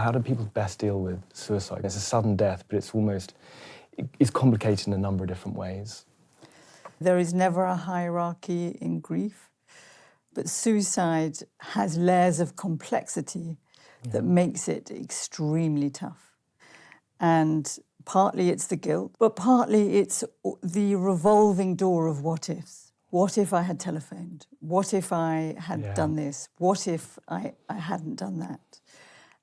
How do people best deal with suicide? It's a sudden death, but it's complicated in a number of different ways. There is never a hierarchy in grief, but suicide has layers of complexity that makes it extremely tough. And partly it's the guilt, but partly it's the revolving door of what ifs. What if I had telephoned? What if I had done this? What if I hadn't done that?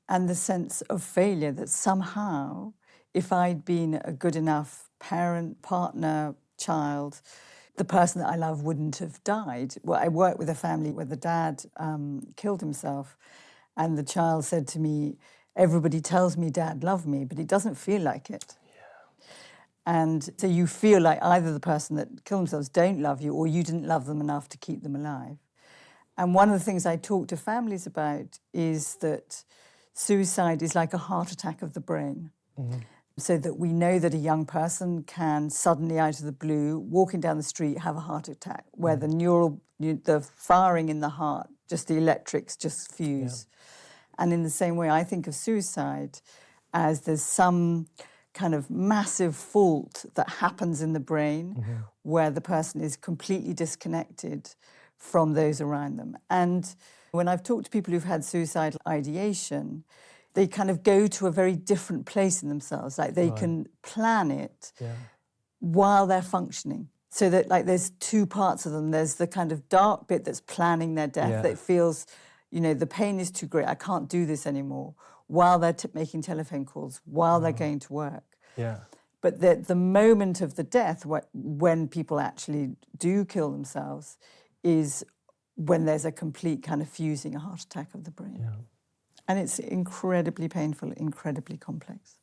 And the sense of failure that somehow, if I'd been a good enough parent, partner, child, the person that I love wouldn't have died. Well, I worked with a family where the dad killed himself, and the child said to me, "Everybody tells me Dad loved me, but he doesn't feel like it." And so you feel like either the person that killed themselves don't love you, or you didn't love them enough to keep them alive. And one of the things I talk to families about is that suicide is like a heart attack of the brain. So that we know that a young person can suddenly, out of the blue, walking down the street, have a heart attack, where the firing in the heart, just the electrics just fuse. And in the same way, I think of suicide as there's some kind of massive fault that happens in the brain where the person is completely disconnected from those around them. And when I've talked to people who've had suicidal ideation, they kind of go to a very different place in themselves. Like they can plan it while they're functioning. So that like there's two parts of them. There's the kind of dark bit that's planning their death that feels, you know, the pain is too great, I can't do this anymore, while they're making telephone calls, while they're going to work. But the moment of the death, when people actually do kill themselves, is when there's a complete kind of fusing, a heart attack of the brain. And it's incredibly painful, incredibly complex.